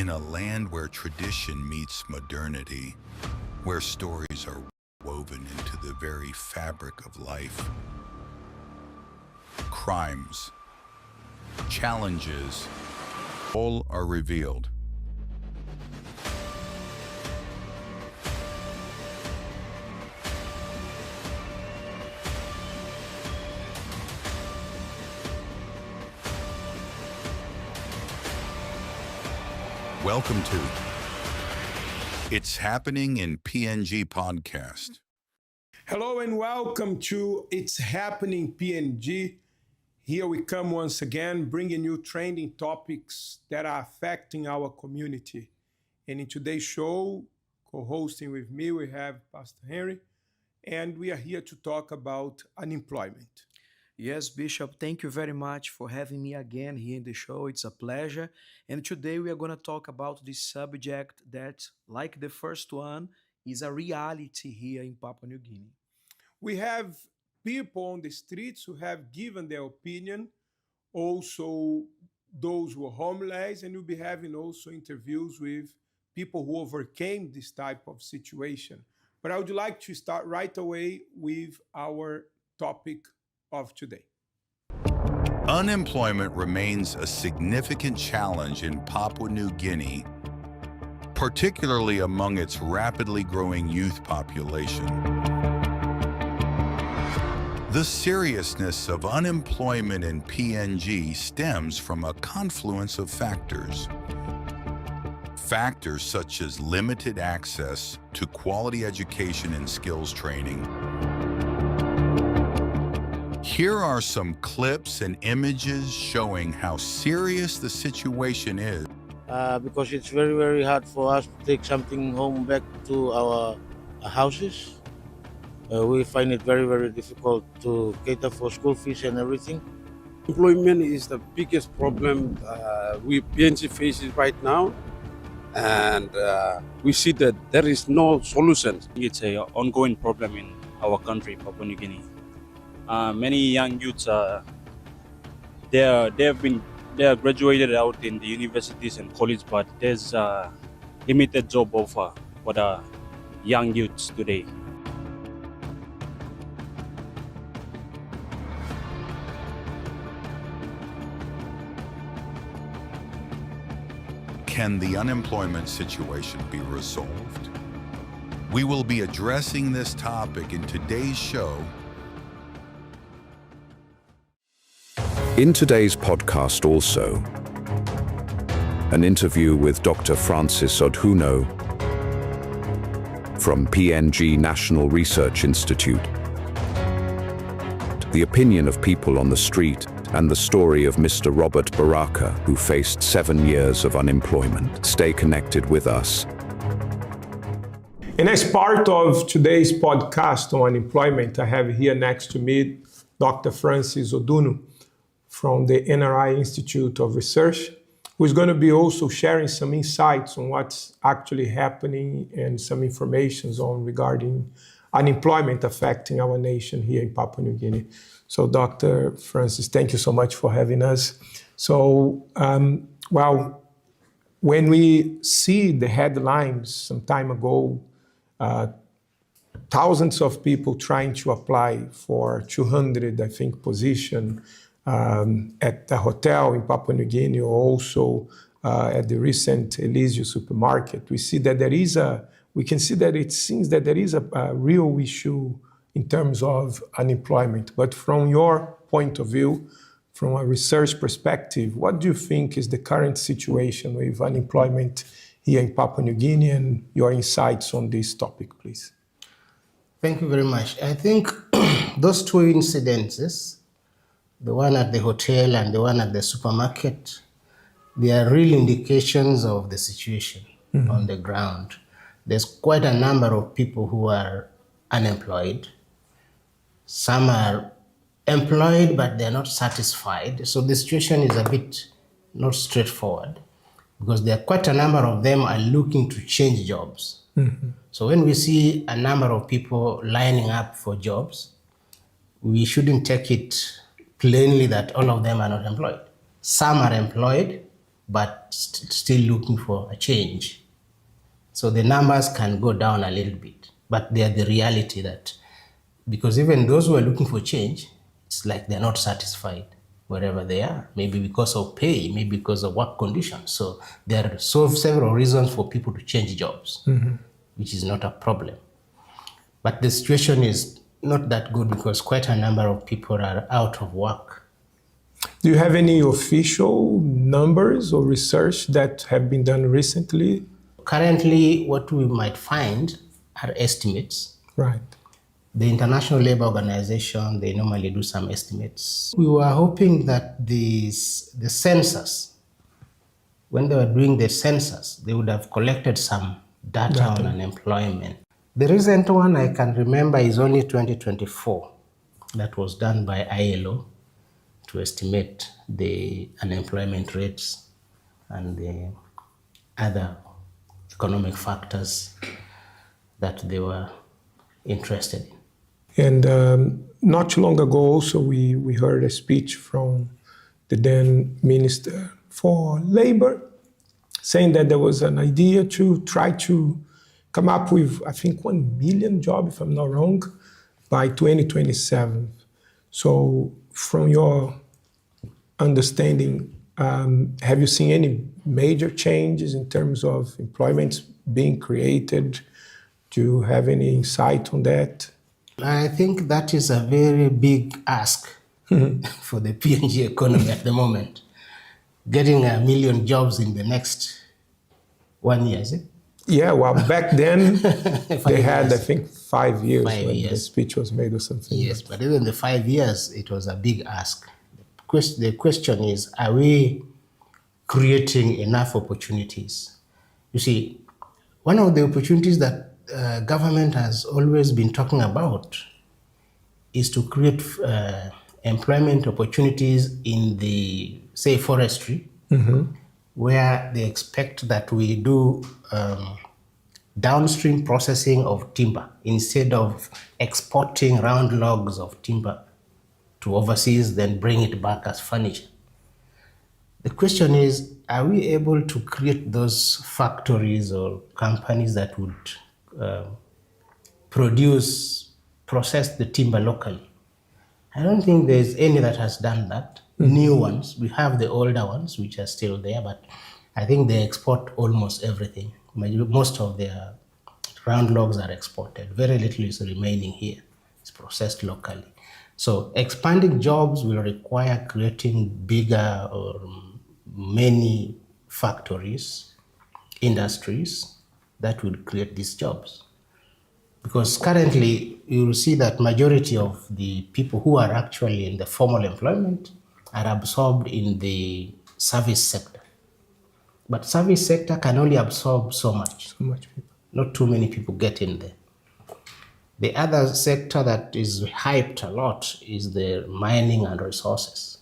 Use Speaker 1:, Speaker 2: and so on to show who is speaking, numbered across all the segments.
Speaker 1: In a land where tradition meets modernity, where stories are woven into the very fabric of life, crimes, challenges, all are revealed. Welcome to It's Happening in PNG podcast.
Speaker 2: Hello and welcome to It's Happening PNG. Here we come once again, bringing you trending topics that are affecting our community. And in today's show, co-hosting with me, we have Pastor Henry, and we are here to talk about unemployment.
Speaker 3: Yes, Bishop, thank you very much for having me again here in the show. It's a pleasure. And today we are going to talk about this subject that, like the first one, is a reality here in Papua New Guinea.
Speaker 2: We have people on the streets who have given their opinion, also those who are homeless, and we'll be having also interviews with people who overcame this type of situation. But I would like to start right away with our topic of today.
Speaker 1: Unemployment remains a significant challenge in Papua New Guinea, particularly among its rapidly growing youth population. The seriousness of unemployment in PNG stems from a confluence of factors. Factors such as limited access to quality education and skills training. Here are some clips and images showing how serious the situation is.
Speaker 4: Because it's very, very hard for us to take something home back to our houses. We find it very, very difficult to cater for school fees and everything.
Speaker 5: Employment is the biggest problem we PNG faces right now. And we see that there is no solution.
Speaker 6: It's an ongoing problem in our country, Papua New Guinea. Many young youths they are graduated out in the universities and college, but there's a limited job offer for the young youths today.
Speaker 1: Can the unemployment situation be resolved? We will be addressing this topic in today's show.
Speaker 7: In today's podcast also, an interview with Dr. Francis Odhuno from PNG National Research Institute, the opinion of people on the street, and the story of Mr. Robert Baraka, who faced 7 years of unemployment. Stay connected with us.
Speaker 2: And as part of today's podcast on unemployment, I have here next to me Dr. Francis Odhuno from the NRI Institute of Research, who is going to be also sharing some insights on what's actually happening and some information on regarding unemployment affecting our nation here in Papua New Guinea. So Dr. Francis, thank you so much for having us. So, when we see the headlines some time ago, thousands of people trying to apply for 200, I think, position at the hotel in Papua New Guinea, or also at the recent Elysium supermarket, we see that it seems that there is a real issue in terms of unemployment. But from your point of view, from a research perspective, what do you think is the current situation with unemployment here in Papua New Guinea, and your insights on this topic, please?
Speaker 8: Thank you very much. I think those two incidences, the one at the hotel and the one at the supermarket, they are real indications of the situation on the ground. There's quite a number of people who are unemployed. Some are employed, but they're not satisfied. So the situation is a bit not straightforward, because there are quite a number of them are looking to change jobs. So when we see a number of people lining up for jobs, we shouldn't take it plainly that all of them are not employed. Some are employed, but still looking for a change. So the numbers can go down a little bit, but they are the reality that, because even those who are looking for change, it's like they're not satisfied wherever they are, maybe because of pay, maybe because of work conditions. So there are several reasons for people to change jobs, which is not a problem. But the situation is not that good because quite a number of people are out of work.
Speaker 2: Do you have any official numbers or research that have been done recently?
Speaker 8: Currently, what we might find are estimates.
Speaker 2: Right.
Speaker 8: The International Labour Organization, they normally do some estimates. We were hoping that the census, when they were doing the census, they would have collected some data on unemployment. The recent one I can remember is only 2024. That was done by ILO to estimate the unemployment rates and the other economic factors that they were interested in.
Speaker 2: And not too long ago also we heard a speech from the then Minister for Labor saying that there was an idea to try to come up with, I think, 1 million jobs, if I'm not wrong, by 2027. So from your understanding, have you seen any major changes in terms of employment being created? Do you have any insight on that?
Speaker 8: I think that is a very big ask for the PNG economy at the moment. Getting 1 million jobs in the next 1 year, is it?
Speaker 2: Yeah, well, back then they had,
Speaker 8: years.
Speaker 2: I think, 5 years
Speaker 8: 5
Speaker 2: when
Speaker 8: years.
Speaker 2: the speech was made or something.
Speaker 8: Yes, but even the 5 years, it was a big ask. The question is, are we creating enough opportunities? You see, one of the opportunities that government has always been talking about is to create employment opportunities in the, say, forestry, where they expect that we do downstream processing of timber instead of exporting round logs of timber to overseas, then bring it back as furniture. The question is, are we able to create those factories or companies that would process the timber locally? I don't think there's any that has done that. New ones, we have the older ones which are still there, but I think they export almost everything. Most of their round logs are exported. Very little is remaining here. It's processed locally. So expanding jobs will require creating bigger or many factories, industries that will create these jobs. Because currently you will see that majority of the people who are actually in the formal employment are absorbed in the service sector. But service sector can only absorb so much.
Speaker 2: So much people.
Speaker 8: Not too many people get in there. The other sector that is hyped a lot is the mining and resources.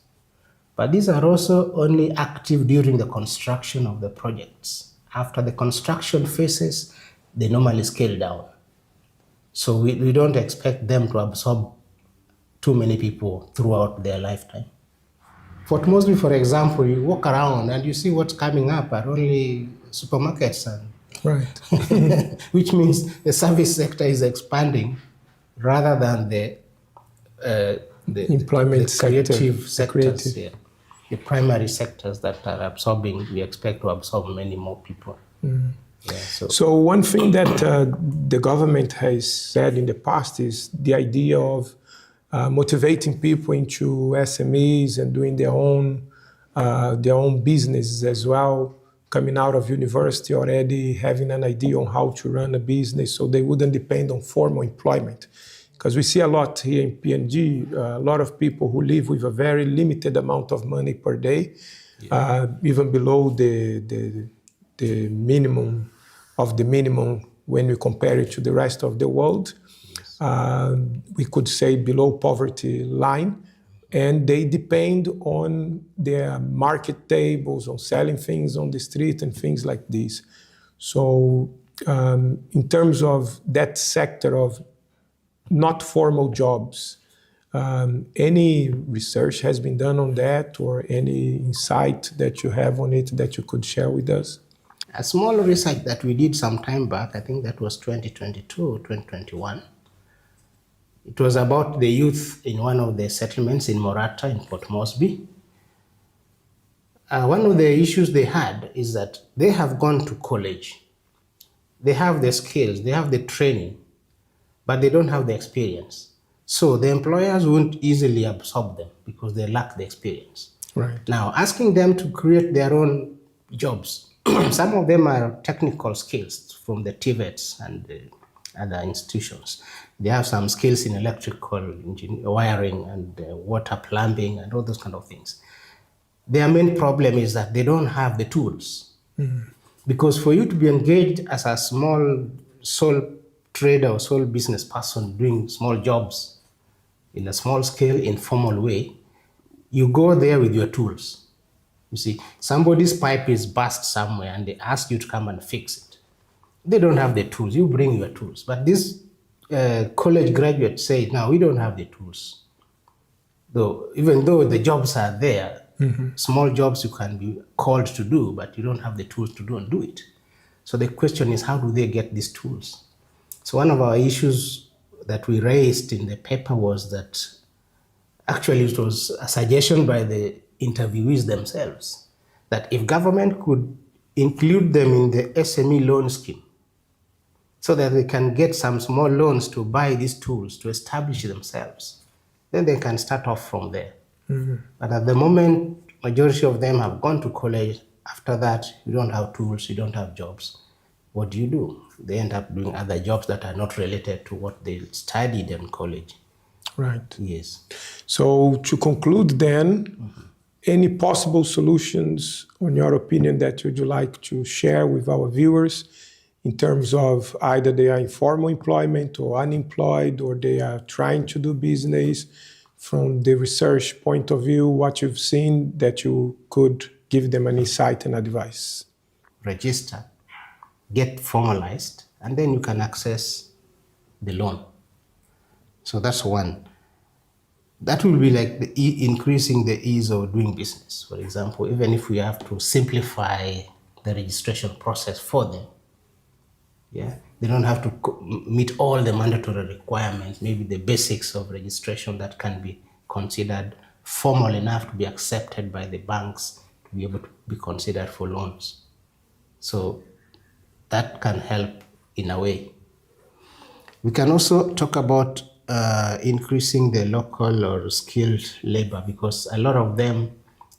Speaker 8: But these are also only active during the construction of the projects. After the construction phases, they normally scale down. So we don't expect them to absorb too many people throughout their lifetime. Fort Moresby, for example, you walk around and you see what's coming up are only supermarkets, and
Speaker 2: Right.
Speaker 8: which means the service sector is expanding rather than the
Speaker 2: Employment sector,
Speaker 8: creative
Speaker 2: the
Speaker 8: sectors.
Speaker 2: creative.
Speaker 8: Yeah. The primary sectors that are absorbing, we expect to absorb many more people. Yeah,
Speaker 2: So one thing that the government has said in the past is the idea of motivating people into SMEs and doing their own businesses as well, coming out of university already having an idea on how to run a business so they wouldn't depend on formal employment. Because we see a lot here in PNG, a lot of people who live with a very limited amount of money per day, even below the minimum of the minimum when we compare it to the rest of the world. We could say below poverty line, and they depend on their market tables, on selling things on the street and things like this. So in terms of that sector of not formal jobs, Any research has been done on that, or any insight that you have on it that you could share with us?
Speaker 8: A small research that we did some time back, I think that was 2022 or 2021. It was about the youth in one of the settlements in Morata in Port Moresby. One of the issues they had is that they have gone to college. They have the skills, they have the training, but they don't have the experience. So the employers won't easily absorb them because they lack the experience.
Speaker 2: Right.
Speaker 8: Now, asking them to create their own jobs, some of them are technical skills from the TVETs and the other institutions. They have some skills in electrical wiring and water plumbing and all those kind of things. Their main problem is that they don't have the tools. Mm-hmm. Because for you to be engaged as a small sole trader or sole business person doing small jobs in a small scale, informal way, you go there with your tools. You see, somebody's pipe is burst somewhere and they ask you to come and fix it. They don't have the tools, you bring your tools. But these college graduates say, no, we don't have the tools. Even though the jobs are there, mm-hmm. small jobs you can be called to do, but you don't have the tools to do it. So the question is, how do they get these tools? So one of our issues that we raised in the paper was that actually it was a suggestion by the interviewees themselves that if government could include them in the SME loan scheme so that they can get some small loans to buy these tools to establish themselves, then they can start off from there. Mm-hmm. But at the moment, majority of them have gone to college. After that, you don't have tools, you don't have jobs. What do? They end up doing other jobs that are not related to what they studied in college.
Speaker 2: Right.
Speaker 8: Yes.
Speaker 2: So to conclude then, mm-hmm. any possible solutions, in your opinion, that would you like to share with our viewers in terms of either they are in formal employment or unemployed, or they are trying to do business? From the research point of view, what you've seen that you could give them an insight and advice?
Speaker 8: Register, get formalized, and then you can access the loan. So that's one. That will be like increasing the ease of doing business. For example, even if we have to simplify the registration process for them, yeah, they don't have to meet all the mandatory requirements, maybe the basics of registration that can be considered formal enough to be accepted by the banks to be able to be considered for loans. So that can help in a way. We can also talk about increasing the local or skilled labor, because a lot of them,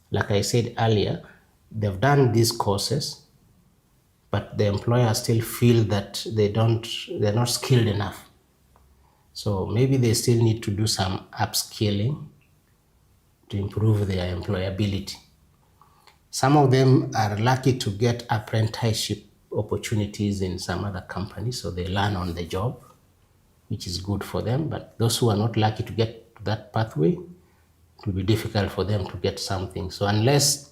Speaker 8: like I said earlier, they've done these courses, but the employers still feel that they're not skilled enough. So maybe they still need to do some upskilling to improve their employability. Some of them are lucky to get apprenticeship opportunities in some other companies, so they learn on the job, which is good for them. But those who are not lucky to get to that pathway, it will be difficult for them to get something. So unless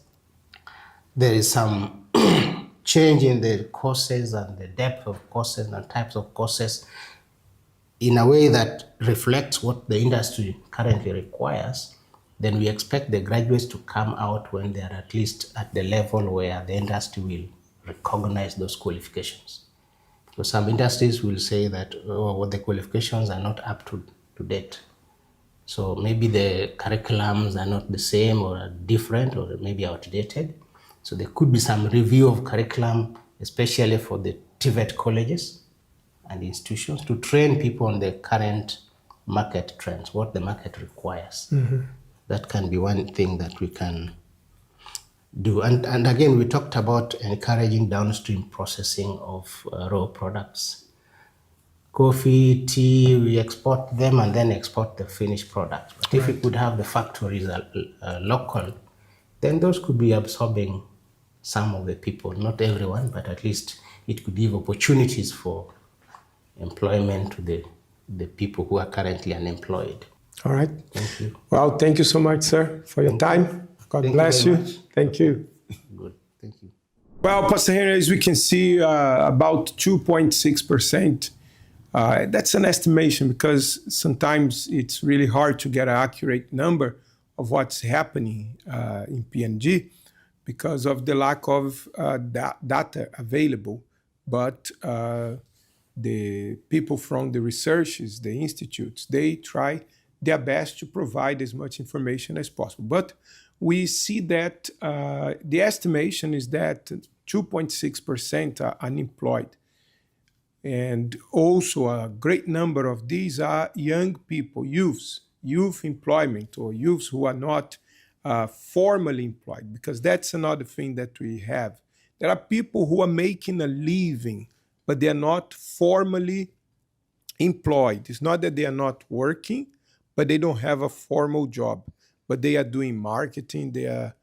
Speaker 8: there is some change in the courses and the depth of courses and types of courses in a way that reflects what the industry currently requires, then we expect the graduates to come out when they are at least at the level where the industry will recognize those qualifications. Because some industries will say that the qualifications are not up to date. So maybe the curriculums are not the same or are different or maybe outdated. So there could be some review of curriculum, especially for the TVET colleges and institutions, to train people on the current market trends, what the market requires. Mm-hmm. That can be one thing that we can do. And again, we talked about encouraging downstream processing of raw products. Coffee, tea, we export them and then export the finished products. But if we could have the factories local, then those could be absorbing some of the people, not everyone, but at least it could give opportunities for employment to the people who are currently unemployed.
Speaker 2: All right.
Speaker 8: Thank you.
Speaker 2: Well, thank you so much, sir, for your time. God bless you. Thank you.
Speaker 8: Good. Thank you.
Speaker 2: Well, Pastor Henry, as we can see, about 2.6% That's an estimation because sometimes it's really hard to get an accurate number of what's happening in PNG because of the lack of data available. But the people from the researches, the institutes, they try their best to provide as much information as possible. But we see that the estimation is that 2.6% are unemployed. And also a great number of these are young people, youth employment, or youths who are not formally employed, because that's another thing that we have. There are people who are making a living, but they are not formally employed. It's not that they are not working, but they don't have a formal job. But they are doing marketing, they are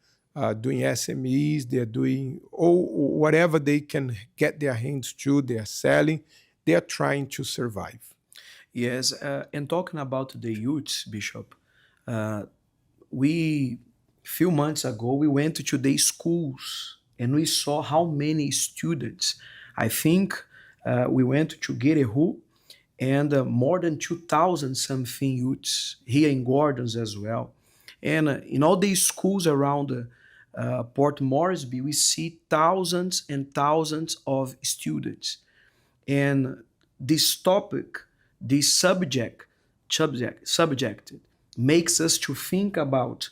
Speaker 2: doing SMEs, they are doing whatever they can get their hands to, they are selling, they are trying to survive.
Speaker 3: Yes, and talking about the youths, Bishop, we few months ago we went to the schools and we saw how many students. I think we went to Guinea and more than 2,000 something youths here in Gordons as well. And in all these schools around Port Moresby, we see thousands and thousands of students. And this topic, this subject makes us to think about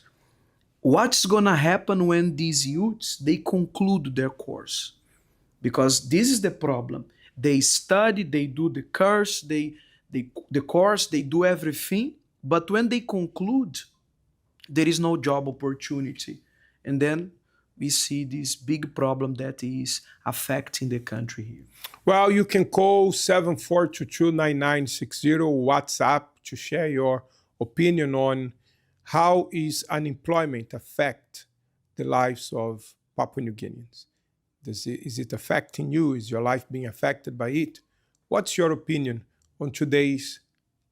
Speaker 3: what's gonna happen when these youths they conclude their course, because this is the problem. They study, they do the course, the course, they do everything, but when they conclude, there is no job opportunity, and then we see this big problem that is affecting the country here.
Speaker 2: Well, you can call 74229960 WhatsApp to share your opinion on how is unemployment affect the lives of Papua New Guineans. Is it affecting you? Is your life being affected by it? What's your opinion on today's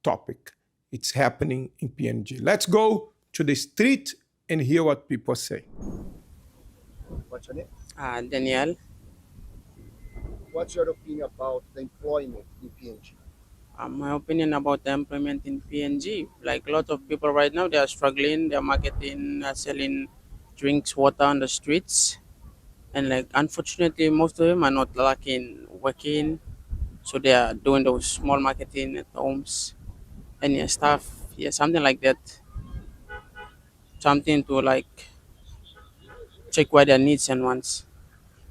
Speaker 2: topic? It's happening in PNG. Let's go to the street and hear what people say.
Speaker 9: What's your name?
Speaker 10: Daniel.
Speaker 9: What's your opinion about the employment in PNG?
Speaker 10: My opinion about the employment in PNG, like a lot of people right now, they are struggling. They're marketing, selling drinks, water on the streets, and like unfortunately, most of them are not lucky in working, so they are doing those small marketing at homes and yeah, stuff. Yeah, something like that. Something to like check what their needs and wants,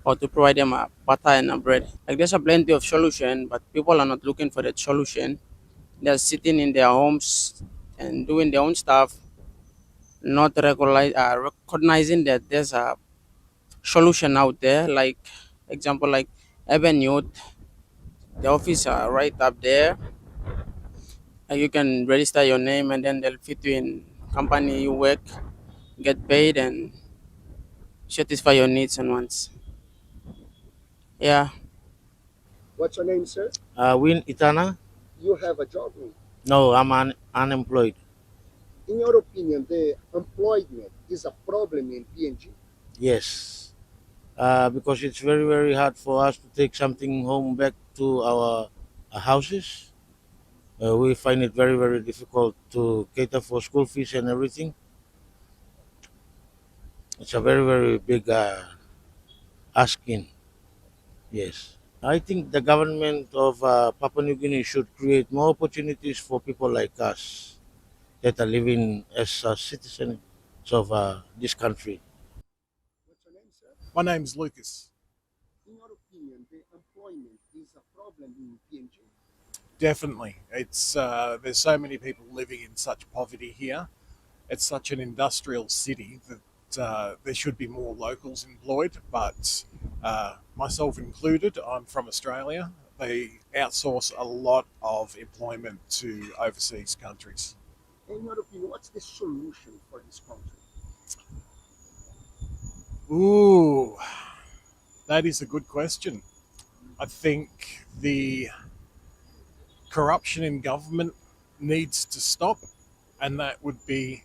Speaker 10: or to provide them a butter and a bread. Like there's a plenty of solution, but people are not looking for that solution. They're sitting in their homes and doing their own stuff, not recognizing that there's a solution out there. Like example, like Avenue, the office are right up there. You can register your name and then they'll fit you in company you work, get paid and satisfy your needs and wants. Yeah.
Speaker 9: What's your name, sir?
Speaker 4: Win Itana?
Speaker 9: You have a job?
Speaker 4: No, I'm unemployed.
Speaker 9: In your opinion, the employment is a problem in PNG?
Speaker 4: Yes. Because it's very, very hard for us to take something home back to our houses. We find it very, very difficult to cater for school fees and everything. It's a very, very big asking. Yes. I think the government of Papua New Guinea should create more opportunities for people like us that are living as citizens of this country.
Speaker 9: What's your name, sir?
Speaker 11: My name's Lucas.
Speaker 9: In your opinion, the employment is a problem in PNG?
Speaker 11: Definitely. It's there's so many people living in such poverty here. It's such an industrial city that there should be more locals employed, but myself included, I'm from Australia. They outsource a lot of employment to overseas countries.
Speaker 9: In your opinion, what's the solution for this country?
Speaker 11: Ooh, that is a good question. I think the corruption in government needs to stop, and that would be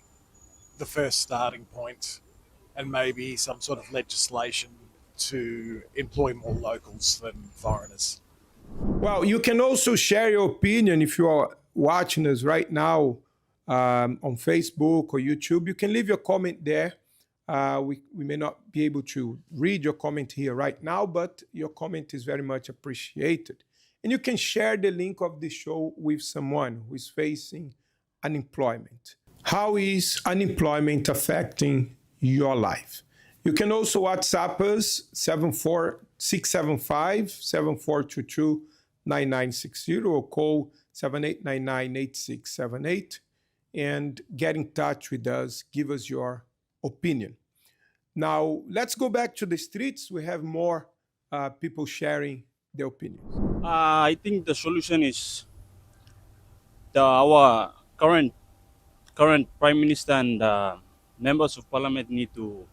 Speaker 11: the first starting point, and maybe some sort of legislation to employ more locals than foreigners.
Speaker 2: Well, you can also share your opinion if you are watching us right now on Facebook or YouTube. You can leave your comment there. We may not be able to read your comment here right now, but your comment is very much appreciated. And you can share the link of the show with someone who is facing unemployment. How is unemployment affecting your life? You can also WhatsApp us 675-7422-9960 or call 7899-8678 and get in touch with us. Give us your opinion. Now, let's go back to the streets. We have more people sharing their opinions.
Speaker 6: I think the solution is our current prime minister and members of parliament need to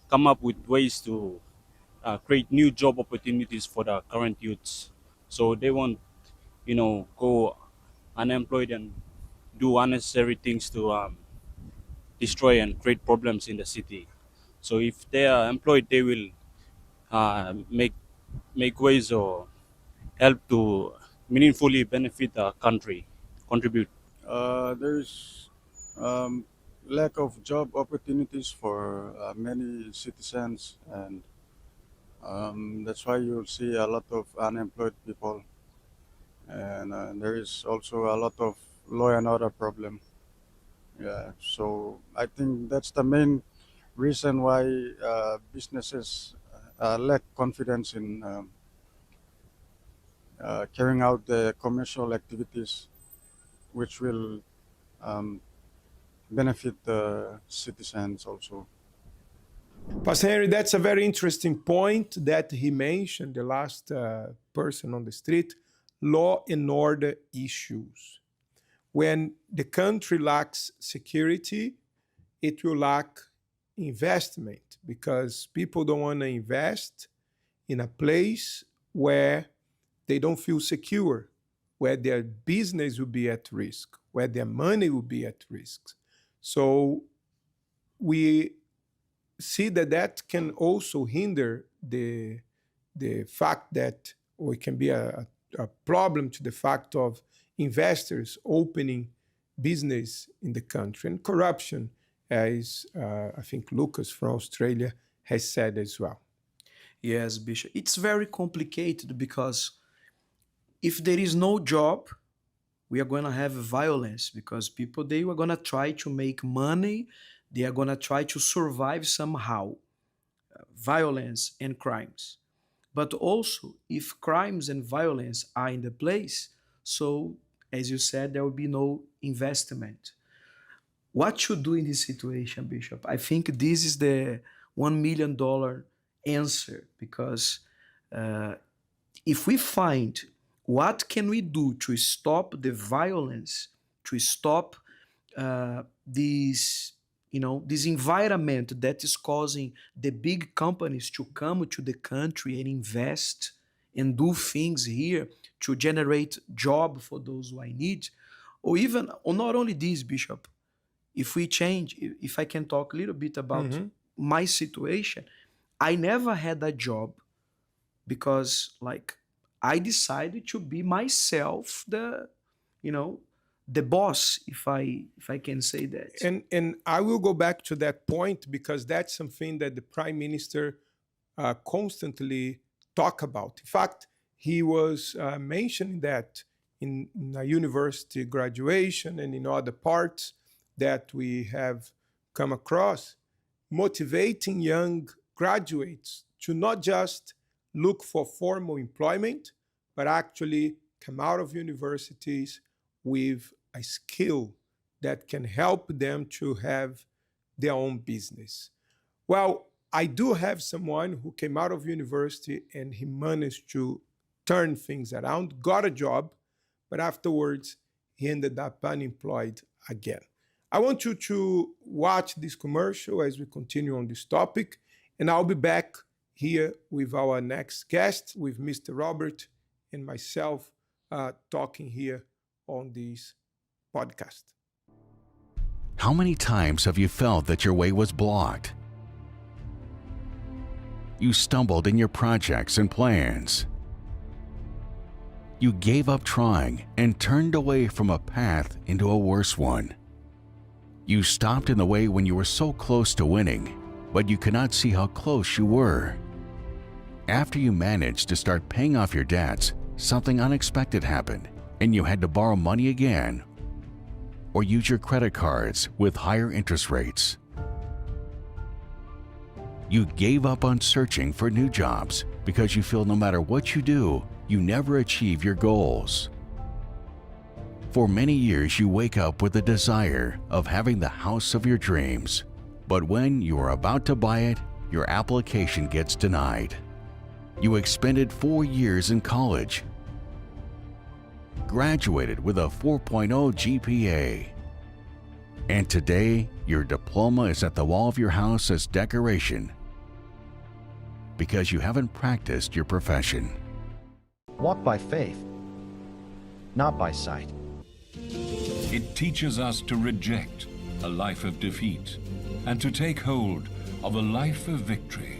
Speaker 6: come up with ways to create new job opportunities for the current youths, so they won't, go unemployed and do unnecessary things to destroy and create problems in the city. So if they are employed, they will make ways or help to meaningfully benefit the country, contribute.
Speaker 12: There's lack of job opportunities for many citizens, and that's why you'll see a lot of unemployed people. And there is also a lot of law and order problem. Yeah, so I think that's the main reason why businesses lack confidence in carrying out the commercial activities, which will benefit the citizens also.
Speaker 2: Pastor Henry, that's a very interesting point that he mentioned, the last person on the street, law and order issues. When the country lacks security, it will lack investment because people don't want to invest in a place where they don't feel secure, where their business will be at risk, where their money will be at risk. So we see that can also hinder the fact that, or it can be a problem to the fact of investors opening business in the country, and corruption, as I think Lucas from Australia has said as well.
Speaker 3: Yes, Bishop. It's very complicated because if there is no job, we are going to have violence because people, they are going to try to make money. They are going to try to survive somehow. Violence and crimes. But also, if crimes and violence are in the place, so as you said, there will be no investment. What to do in this situation, Bishop? I think this is the $1 million answer, because if we find what can we do to stop the violence, to stop this environment that is causing the big companies to come to the country and invest and do things here to generate job for those who I need, or even, or not only this, Bishop, if we change, if I can talk a little bit about my situation, I never had a job because, like, I decided to be myself the boss, if I can say that.
Speaker 2: And I will go back to that point because that's something that the Prime Minister constantly talk about. In fact, he was mentioning that in a university graduation and in other parts that we have come across, motivating young graduates to not just look for formal employment, but actually come out of universities with a skill that can help them to have their own business. Well, I do have someone who came out of university and he managed to turn things around, got a job, but afterwards he ended up unemployed again. I want you to watch this commercial as we continue on this topic, and I'll be back here with our next guest, with Mr. Robert and myself talking here on this podcast.
Speaker 13: How many times have you felt that your way was blocked? You stumbled in your projects and plans. You gave up trying and turned away from a path into a worse one. You stopped in the way when you were so close to winning, but you could not see how close you were. After you managed to start paying off your debts, something unexpected happened and you had to borrow money again or use your credit cards with higher interest rates. You gave up on searching for new jobs because you feel no matter what you do, you never achieve your goals. For many years, you wake up with the desire of having the house of your dreams, but when you are about to buy it, your application gets denied. You expended 4 years in college, graduated with a 4.0 GPA, and today your diploma is at the wall of your house as decoration because you haven't practiced your profession.
Speaker 14: Walk by faith, not by sight.
Speaker 15: It teaches us to reject a life of defeat and to take hold of a life of victory.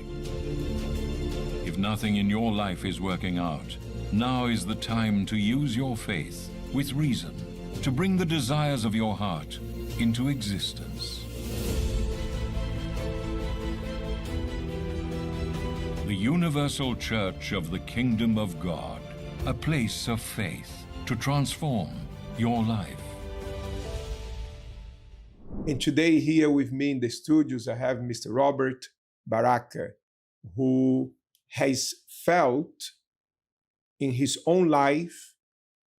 Speaker 15: If nothing in your life is working out, now is the time to use your faith with reason to bring the desires of your heart into existence. The Universal Church of the Kingdom of God, a place of faith to transform your life.
Speaker 2: And today here with me in the studios, I have Mr. Robert Baraka, who has felt in his own life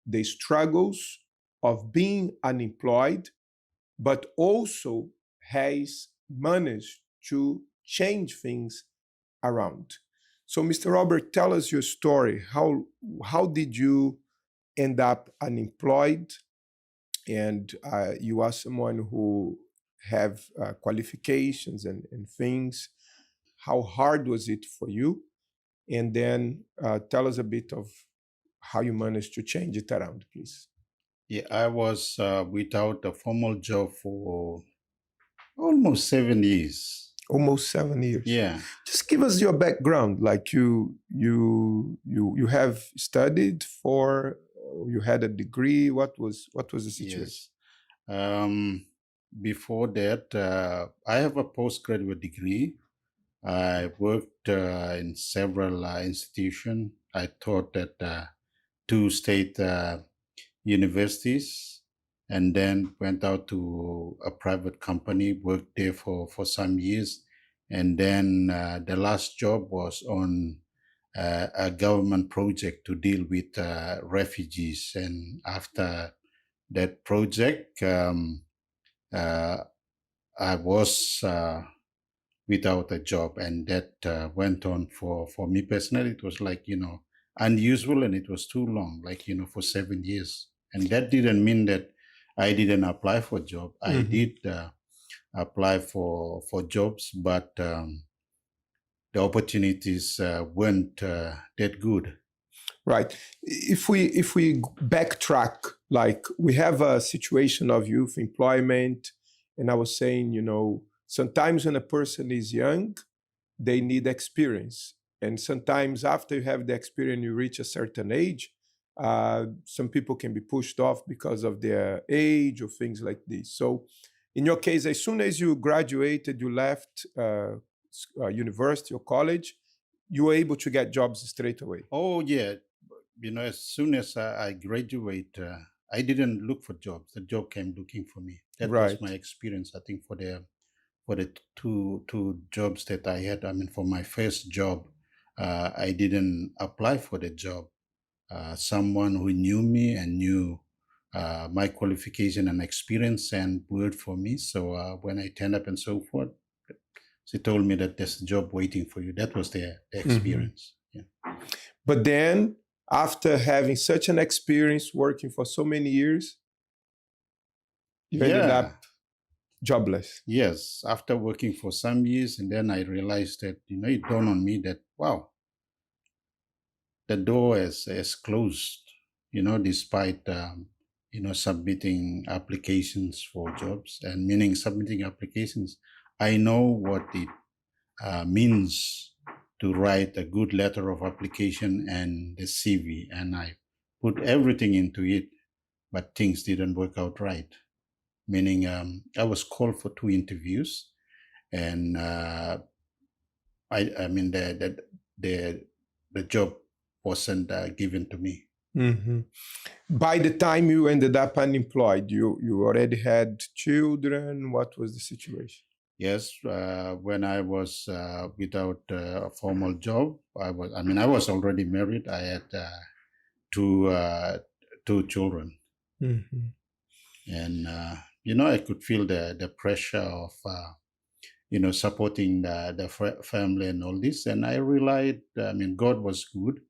Speaker 2: the struggles of being unemployed, but also has managed to change things around. So, Mr. Robert, tell us your story. How did you end up unemployed? And you are someone who have qualifications and things. How hard was it for you? And then tell us a bit of how you managed to change it around, please.
Speaker 16: Yeah, I was without a formal job for almost 7 years.
Speaker 2: Almost 7 years.
Speaker 16: Yeah.
Speaker 2: Just give us your background. Like you have studied for, you had a degree. What was the situation?
Speaker 16: Yes. Before that, I have a postgraduate degree. I worked in several institutions. I taught at 2 state universities, and then went out to a private company, worked there for some years. And then the last job was on a government project to deal with refugees. And after that project, I was without a job, and that went on for me personally. It was like, unusual, and it was too long, like, for 7 years. And that didn't mean that I didn't apply for a job. I did apply for jobs, but the opportunities weren't that good.
Speaker 2: Right. If we backtrack, like we have a situation of youth employment, and I was saying, sometimes when a person is young, they need experience. And sometimes after you have the experience, you reach a certain age, some people can be pushed off because of their age or things like this. So in your case, as soon as you graduated, you left university or college, you were able to get jobs straight away.
Speaker 16: Oh, yeah. As soon as I graduate, I didn't look for jobs. The job came looking for me. That was my experience, I think, for the two jobs that I had. I mean, for my first job, I didn't apply for the job. Someone who knew me and knew my qualification and experience and word for me. So when I turned up and so forth, she told me that there's a job waiting for you. That was the experience. Yeah.
Speaker 2: But then, after having such an experience working for so many years, you ended up jobless.
Speaker 16: Yes, after working for some years, and then I realized that, it dawned on me that, wow, the door is closed, despite, submitting applications for jobs, and meaning submitting applications. I know what it means to write a good letter of application and the CV, and I put everything into it, but things didn't work out right. Meaning, I was called for 2 interviews, and I mean the job wasn't given to me.
Speaker 2: Mm-hmm. By the time you ended up unemployed, you already had children. What was the situation?
Speaker 16: Yes, when I was without a formal job, I was already married. I had two children, and I could feel the pressure of supporting the family and all this. And I realized, God was good,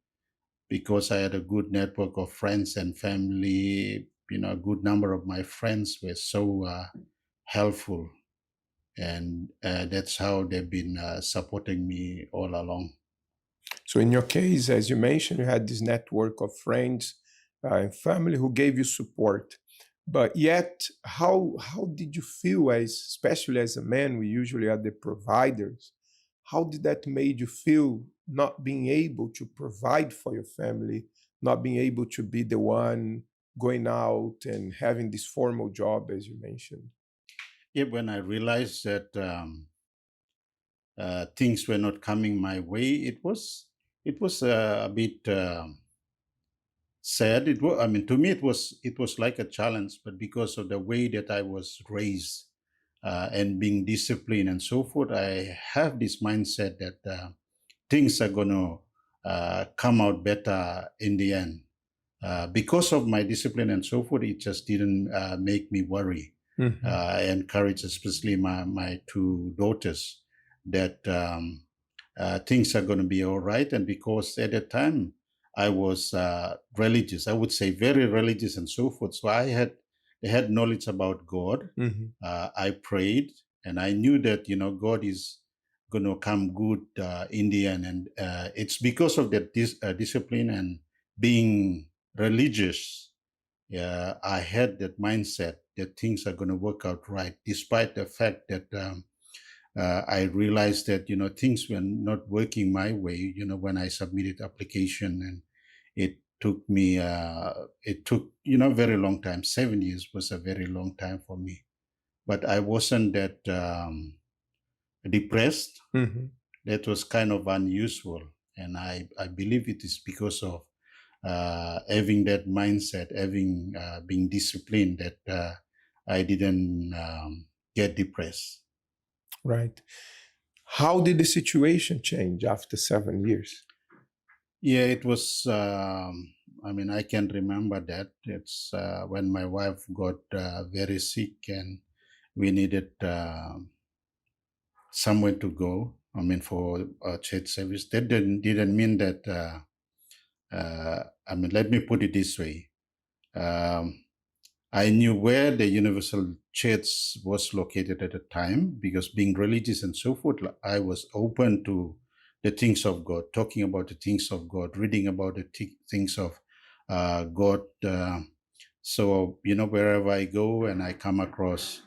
Speaker 16: because I had a good network of friends and family. A good number of my friends were so helpful, and that's how they've been supporting me all along.
Speaker 2: So in your case, as you mentioned, you had this network of friends and family who gave you support. But yet, how did you feel, especially as a man, we usually are the providers, how did that made you feel, not being able to provide for your family, not being able to be the one going out and having this formal job, as you mentioned?
Speaker 16: Yeah, when I realized that things were not coming my way, it was a bit sad. To me, it was like a challenge, but because of the way that I was raised and being disciplined and so forth, I have this mindset that things are going to come out better in the end. Because of my discipline and so forth, it just didn't make me worry. I encourage, especially my 2 daughters, that things are going to be all right. And because at that time I was religious, I would say very religious and so forth. So I had knowledge about God. I prayed, and I knew that God is going to come good in the end. And it's because of that discipline and being religious, I had that mindset that things are going to work out right, despite the fact that I realized that things were not working my way. When I submitted application, and it took me very long time. 7 years was a very long time for me, but I wasn't that depressed. That was kind of unusual, and I believe it is because of having that mindset, having being disciplined, that I didn't get depressed.
Speaker 2: Right. How did the situation change after 7 years?
Speaker 16: Yeah, it was, I can remember that. It's when my wife got very sick, and we needed somewhere to go, for a church service. That didn't mean that, let me put it this way. I knew where the Universal Church was located at the time, because being religious and so forth, I was open to the things of God, talking about the things of God, reading about the things of God. So, wherever I go and I come across,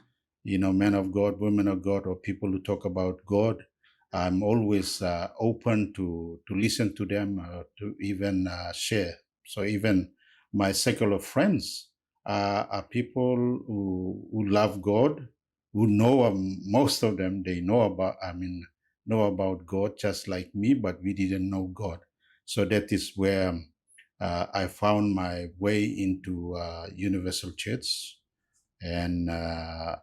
Speaker 16: men of God, women of God, or people who talk about God, I'm always open to listen to them, to even share. So even my secular friends are people who love God, who know, most of them, they know about God just like me, but we didn't know God. So that is where I found my way into Universal Church, and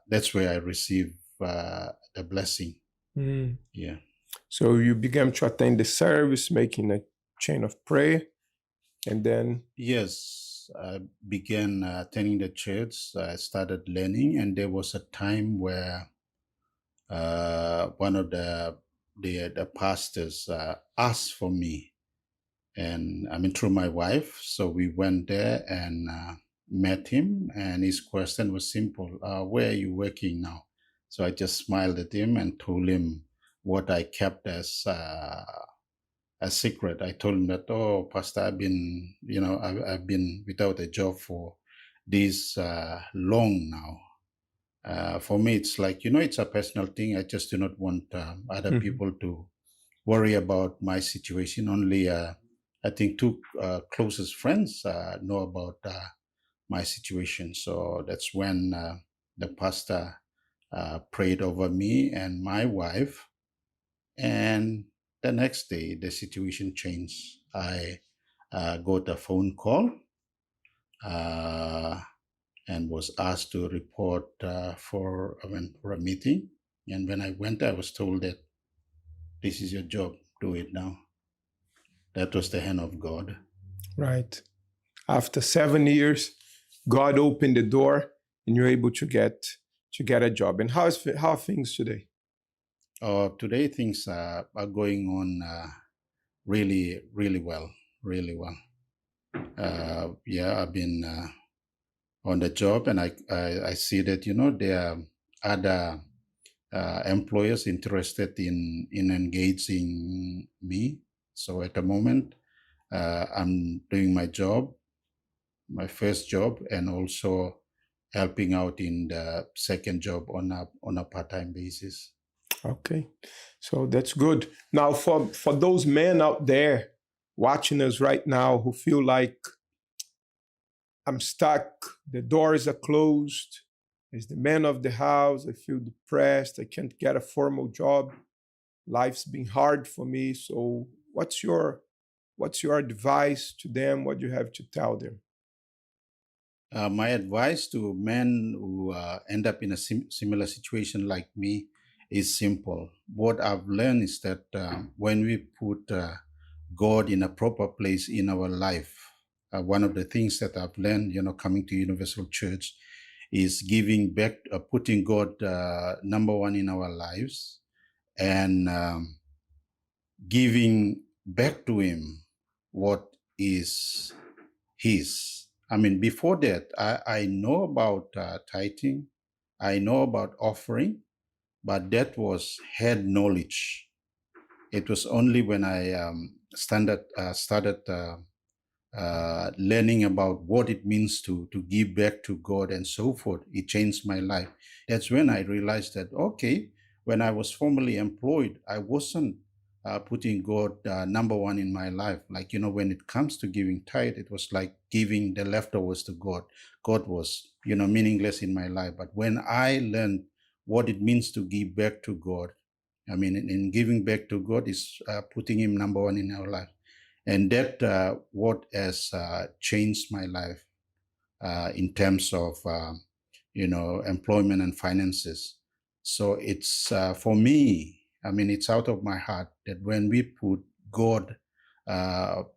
Speaker 16: that's where I received the blessing. Yeah.
Speaker 2: So you began to attend the service, making a chain of prayer, and then?
Speaker 16: Yes, I began attending the church. I started learning, and there was a time where one of the pastors asked for me, and through my wife. So we went there and met him, and his question was simple: "Where are you working now?" So I just smiled at him and told him what I kept as a secret. I told him that, "Oh, Pastor, I've been without a job for this long now. For me, it's like, it's a personal thing. I just do not want other people to worry about my situation. Only I think two closest friends know about my situation. So that's when the pastor prayed over me and my wife. And the next day, the situation changed. I got a phone call and was asked to report for a meeting. And when I went, I was told that this is your job, do it now. That was the hand of God.
Speaker 2: Right. After 7 years, God opened the door and you're able to get a job. And how are things today?
Speaker 16: Today things are going on really, really well, really well. Yeah, I've been on the job, and I see that there are other employers interested in engaging me. So at the moment, I'm doing my job, my first job, and also helping out in the second job on a part-time basis.
Speaker 2: Okay, so that's good. Now, for those men out there watching us right now who feel like I'm stuck, the doors are closed, as the man of the house, I feel depressed, I can't get a formal job, life's been hard for me. So what's your advice to them? What do you have to tell them?
Speaker 16: My advice to men who end up in a similar situation like me is simple. What I've learned is that when we put God in a proper place in our life, one of the things that I've learned, coming to Universal Church, is giving back, putting God number one in our lives, and giving back to Him what is His. I mean, before that, I know about tithing, I know about offering, but that was head knowledge. It was only when I started learning about what it means to give back to God and so forth. It changed my life. That's when I realized that, okay, when I was formerly employed, I wasn't putting God number one in my life. Like, when it comes to giving tithe, it was like giving the leftovers to God. God was, meaningless in my life. But when I learned what it means to give back to God, I mean, in giving back to God is putting Him number one in our life. And that what has changed my life in terms of, employment and finances. So it's for me, I mean, it's out of my heart that when we put God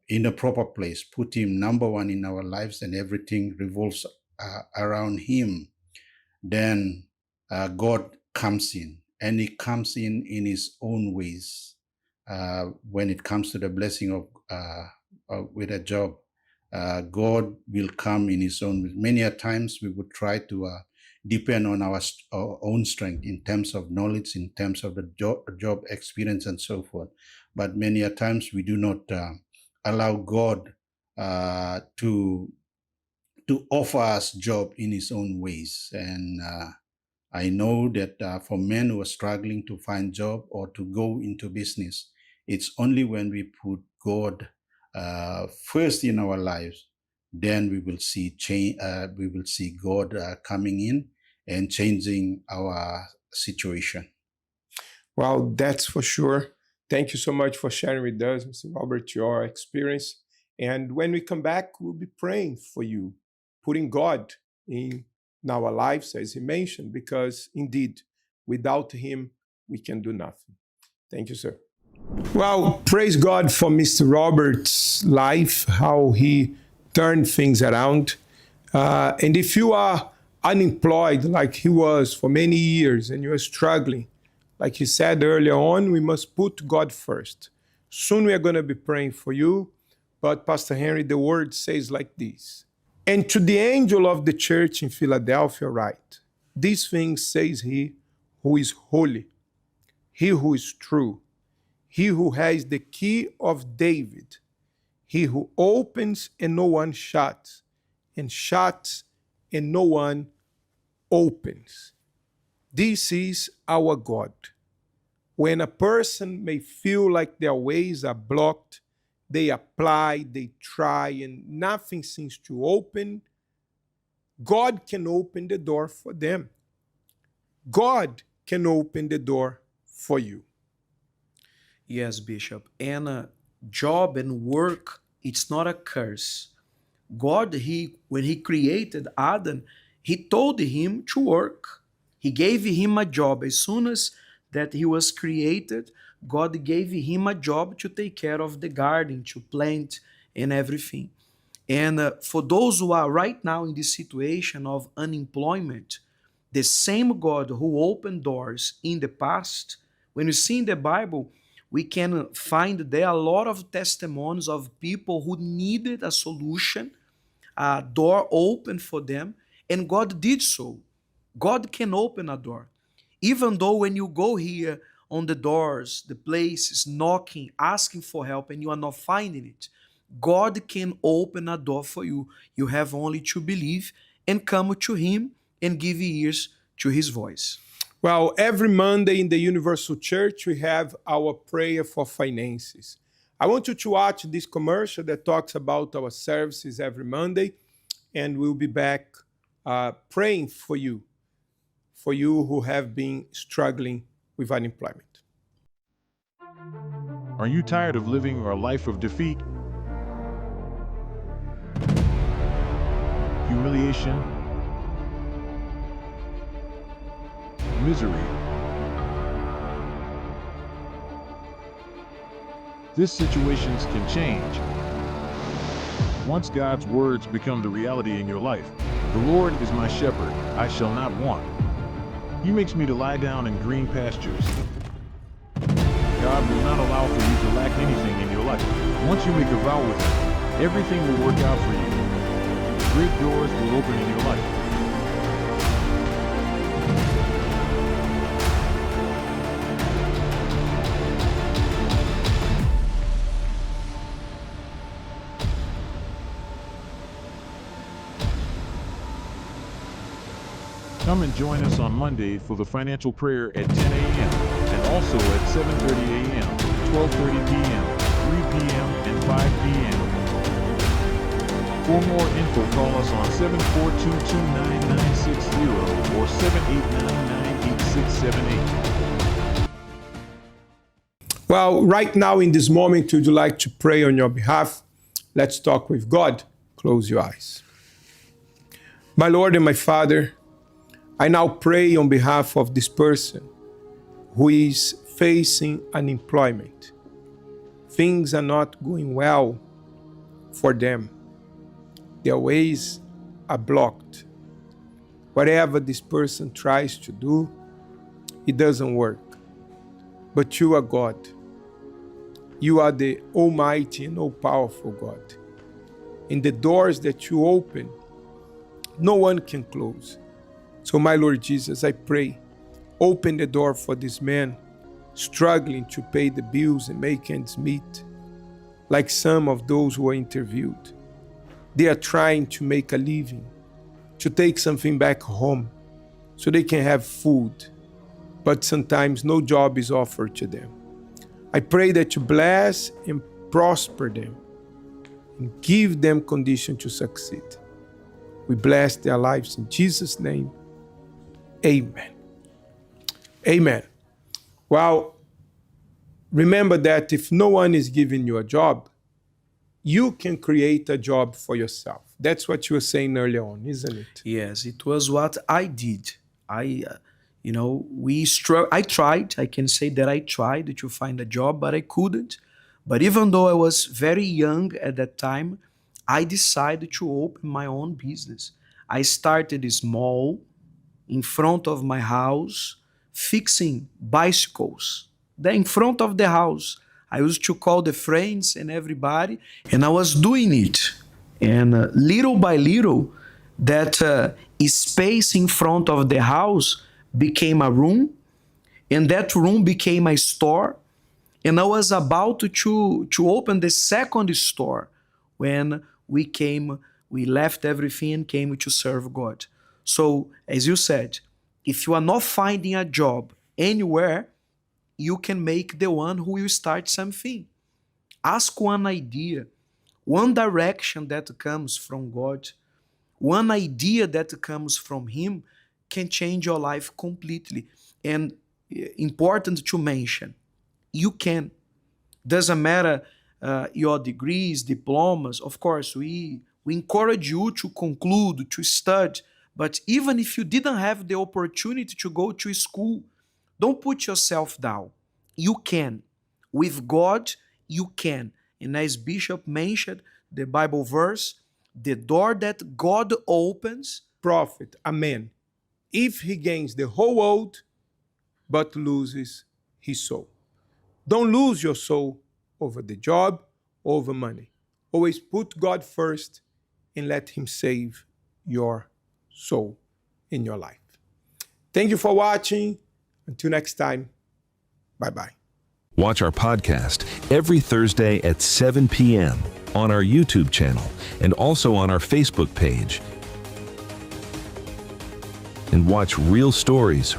Speaker 16: in a proper place, put Him number one in our lives, and everything revolves around Him, then God comes in, and He comes in His own ways. When it comes to the blessing of with a job, God will come in His own ways. Many a times we would try to depend on our own strength in terms of knowledge, in terms of the job experience, and so forth. But many a times we do not allow God to offer us job in His own ways. And I know that for men who are struggling to find job or to go into business, it's only when we put God first in our lives, then we will see change. We will see God coming in and changing our situation.
Speaker 2: Well, that's for sure. Thank you so much for sharing with us, Mr. Robert, your experience. And when we come back, we'll be praying for you, putting God in our lives, as he mentioned, because indeed, without him, we can do nothing. Thank you, sir. Well, praise God for Mr. Robert's life, how he turned things around. And if you are unemployed like he was for many years and you are struggling, like he said earlier on, we must put God first. Soon we are going to be praying for you. But Pastor Henry, the word says like this. And to the angel of the church in Philadelphia write, these things says he who is holy, he who is true, he who has the key of David, he who opens and no one shuts, and shuts and no one opens. This is our God. When a person may feel like their ways are blocked, they apply, they try, and nothing seems to open, God can open the door for them. God can open the door for you.
Speaker 3: Yes, Bishop. And job and work, it's not a curse. God, when he created Adam, he told him to work. He gave him a job. As soon as that he was created, God gave him a job to take care of the garden, to plant and everything. And for those who are right now in this situation of unemployment, the same God who opened doors in the past, when you see in the Bible, we can find there a lot of testimonies of people who needed a solution, a door open for them, and God did so. God can open a door. Even though when you go here on the doors, the places, knocking, asking for help, and you are not finding it, God can open a door for you. You have only to believe and come to Him and give ears to His voice.
Speaker 2: Well, every Monday in the Universal Church, we have our prayer for finances. I want you to watch this commercial that talks about our services every Monday, and we'll be back praying for you who have been struggling with unemployment.
Speaker 17: Are you tired of living a life of defeat, humiliation, misery? These situations can change once God's words become the reality in your life. The Lord is my shepherd, I shall not want. He makes me to lie down in green pastures. God will not allow for you to lack anything in your life. Once you make a vow with Him, everything will work out for you. Great doors will open in your life. Come and join us on Monday for the financial prayer at 10 a.m. and also at 7:30 a.m., 12:30 p.m., 3 p.m., and 5 p.m. For more info, call us on 742-29960 or 789-8678.
Speaker 2: Well, right now in this moment, would you like to pray on your behalf? Let's talk with God. Close your eyes. My Lord and my Father, I now pray on behalf of this person who is facing unemployment. Things are not going well for them. Their ways are blocked. Whatever this person tries to do, it doesn't work. But you are God. You are the Almighty and all-powerful God. And the doors that you open, no one can close. So, my Lord Jesus, I pray, open the door for this man struggling to pay the bills and make ends meet, like some of those who are interviewed. They are trying to make a living, to take something back home so they can have food, but sometimes no job is offered to them. I pray that you bless and prosper them and give them condition to succeed. We bless their lives in Jesus' name. Amen. Amen. Well, remember that if no one is giving you a job, you can create a job for yourself. That's what you were saying earlier on, isn't it?
Speaker 3: Yes, it was what I did. I tried. I can say that I tried to find a job, but I couldn't. But even though I was very young at that time, I decided to open my own business. I started small, in front of my house, fixing bicycles. Then in front of the house, I used to call the friends and everybody, and I was doing it. And little by little, that space in front of the house became a room, and that room became a store. And I was about to open the second store when we left everything and came to serve God. So, as you said, if you are not finding a job anywhere, you can make the one who will start something. Ask one idea, one direction that comes from God, one idea that comes from Him can change your life completely. And important to mention, you can. Doesn't matter your degrees, diplomas. Of course, we encourage you to conclude, to study. But even if you didn't have the opportunity to go to school, don't put yourself down. You can. With God, you can. And as Bishop mentioned, the Bible verse, the door that God opens,
Speaker 2: Prophet, amen. If he gains the whole world, but loses his soul. Don't lose your soul over the job, over money. Always put God first and let him save your soul in your life. Thank you for watching. Until next time, bye-bye.
Speaker 18: Watch our podcast every Thursday at 7 p.m. on our YouTube channel and also on our Facebook page. And watch real stories,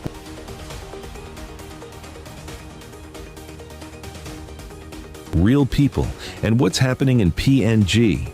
Speaker 18: real people, and what's happening in PNG.